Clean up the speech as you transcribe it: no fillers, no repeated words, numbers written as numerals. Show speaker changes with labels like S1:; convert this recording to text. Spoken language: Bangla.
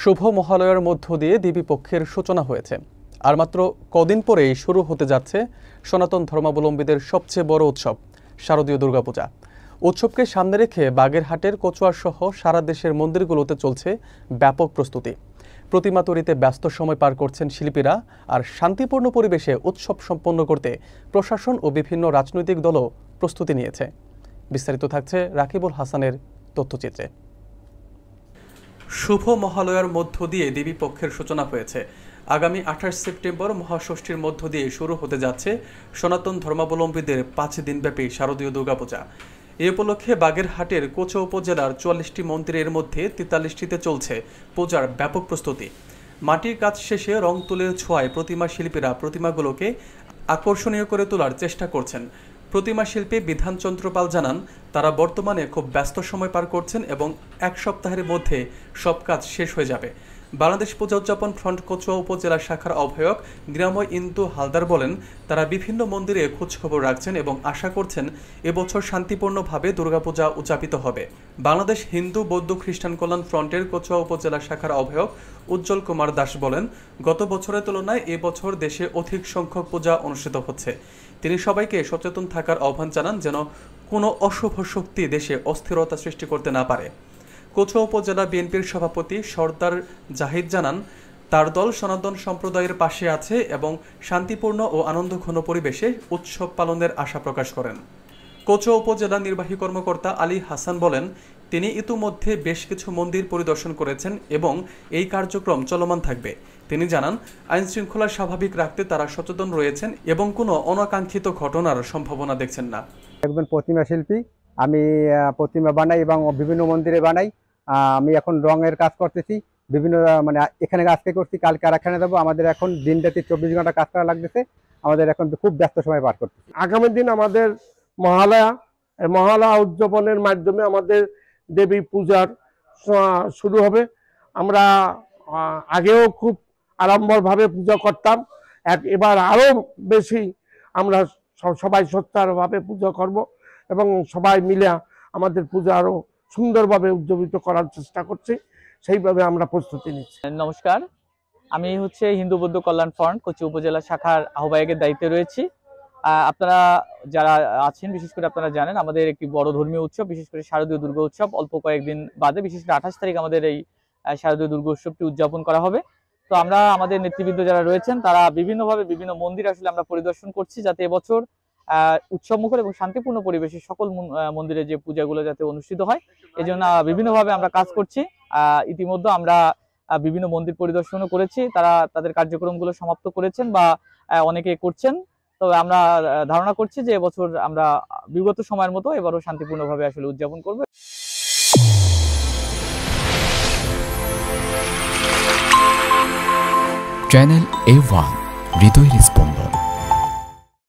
S1: শুভ মহালয়ার মধ্য দিয়ে দেবীপক্ষের সূচনা হয়েছে। আর মাত্র কদিন পরেই শুরু হতে যাচ্ছে সনাতন ধর্মাবলম্বীদের সবচেয়ে বড় উৎসব শারদীয় দুর্গাপূজা। উৎসবকে সামনে রেখে বাগেরহাটের কচুয়া সহ সারা দেশের মন্দিরগুলোতে চলছে ব্যাপক প্রস্তুতি। প্রতিমা তৈরিতে ব্যস্ত সময় পার করছেন শিল্পীরা, আর শান্তিপূর্ণ পরিবেশে উৎসব সম্পন্ন করতে প্রশাসন ও বিভিন্ন রাজনৈতিক দলও প্রস্তুতি নিয়েছে। বিস্তারিত থাকছে রাকিবুল হাসানের তথ্যচিত্রে। শুভ মহালয়ার মধ্য দিয়ে দেবীপক্ষের সূচনা হয়েছে। আগামী 28 সেপ্টেম্বর মহাষষ্ঠীর মধ্য দিয়ে শুরু হতে যাচ্ছে সনাতন ধর্মাবলম্বীদের 5 দিনব্যাপী শারদীয় দুর্গাপূজা। এ উপলক্ষে বাগেরহাটের কচুয়া উপজেলার 44টি মন্দিরের মধ্যে 43টিতে চলছে পূজার ব্যাপক প্রস্তুতি। মাটির কাজ শেষে রং তুলির ছোঁয়ায় প্রতিমা শিল্পীরা প্রতিমাগুলোকে আকর্ষণীয় করে তোলার চেষ্টা করছেন। প্রতিমা শিল্পী বিধানচন্দ্র পাল জানান, তারা বর্তমানে খুব ব্যস্ত সময় পার করছেন এবং এক সপ্তাহের মধ্যে সব কাজ শেষ হয়ে যাবে। বাংলাদেশ পূজা উদযাপন ফ্রন্ট কচুয়া উপজেলা শাখার আহ্বায়ক নিরাময় ইন্দু হালদার বলেন, তারা বিভিন্ন মন্দিরে খোঁজখবর রাখছেন এবং আশা করছেন এবছর শান্তিপূর্ণভাবে দুর্গাপূজা উদযাপিত হবে। বাংলাদেশ হিন্দু বৌদ্ধ খ্রিস্টান কল্যাণ ফ্রন্টের কচুয়া উপজেলা শাখার আহ্বায়ক উজ্জ্বল কুমার দাস বলেন, গত বছরের তুলনায় এবছর দেশে অধিক সংখ্যক পূজা অনুষ্ঠিত হচ্ছে। তিনি সবাইকে সচেতন থাকার আহ্বান জানান, যেন কোনো অশুভ শক্তি দেশে অস্থিরতা সৃষ্টি করতে না পারে। কচুয়া উপজেলা বিএনপির সভাপতি সর্দার জাহিদ জানান, তার দল সনাতন সম্প্রদায়ের পাশে আছে এবং শান্তিপূর্ণ ও আনন্দঘন পরিবেশে উৎসব পালনের আশা প্রকাশ করেন। কচুয়া উপজেলা নির্বাহী কর্মকর্তা আলী হাসান বলেন, তিনি ইতিমধ্যে বেশ কিছু মন্দির পরিদর্শন করেছেন এবং এই কার্যক্রম চলমান থাকবে। তিনি জানান, আইন শৃঙ্খলা স্বাভাবিক রাখতে তারা সচেতন রয়েছেন এবং কোনো অনাকাঙ্ক্ষিত ঘটনার সম্ভাবনা দেখছেন না।
S2: একজন প্রতিমা শিল্পী, আমি প্রতিমা বানাই এবং বিভিন্ন মন্দিরে বানাই। আমি এখন রঙের কাজ করতেছি, বিভিন্ন এখানে আজকে করছি, কালকে আর এখানে যাবো। আমাদের এখন দিনরাতে 24 ঘন্টা কাজ করা লাগতেছে। আমাদের এখন খুব ব্যস্ত সময় পার করতেছি।
S3: আগামী দিন আমাদের মহালয়া উদযাপনের মাধ্যমে আমাদের দেবী পূজার শুরু হবে। আমরা আগেও খুব আড়ম্বরভাবে পূজা করতাম, এবার আরো বেশি আমরা সবাই সচ্চারভাবে পূজা করব এবং সবাই মিলে আমাদের পূজা আরো সুন্দরভাবে উদযাপিত করার চেষ্টা করছি। সেইভাবে আমরা প্রস্তুতি নিচ্ছি।
S4: নমস্কার, আমি হিন্দু বৌদ্ধ কল্যাণ ফ্রন্ট কচুয়া উপজেলা শাখার আহ্বায়কের দায়িত্বে রয়েছি। আপনারা যারা আছেন, বিশেষ করে আপনারা জানেন আমাদের একটি বড় ধর্মীয় উৎসব, বিশেষ করে শারদীয় দুর্গা উৎসব অল্প কয়েকদিন বাদে, বিশেষ করে 28 তারিখ আমাদের এই শারদীয় দুর্গা উৎসবটি উদযাপন করা হবে। তো আমরা আমাদের নেতৃবৃন্দ যারা রয়েছেন তারা বিভিন্নভাবে বিভিন্ন মন্দির আসলে আমরা পরিদর্শন করছি, যাতে এবছর উৎসবমুখর এবং শান্তিপূর্ণ পরিবেশে সকল মন্দিরে যে পূজাগুলো যাতে অনুষ্ঠিত হয়, এই জন্য বিভিন্নভাবে আমরা কাজ করছি। ইতিমধ্যে আমরা বিভিন্ন মন্দির পরিদর্শনও করেছি, তারা তাদের কার্যক্রমগুলো সমাপ্ত করেছেন বা অনেকে করছেন। তবে আমরা ধারণা করছি যে এবছর আমরা বিগত সময়ের মতো এবারও শান্তিপূর্ণভাবে আসলে উদযাপন করব।
S5: চ্যানেল A1 হৃদয়ের স্পন্দন।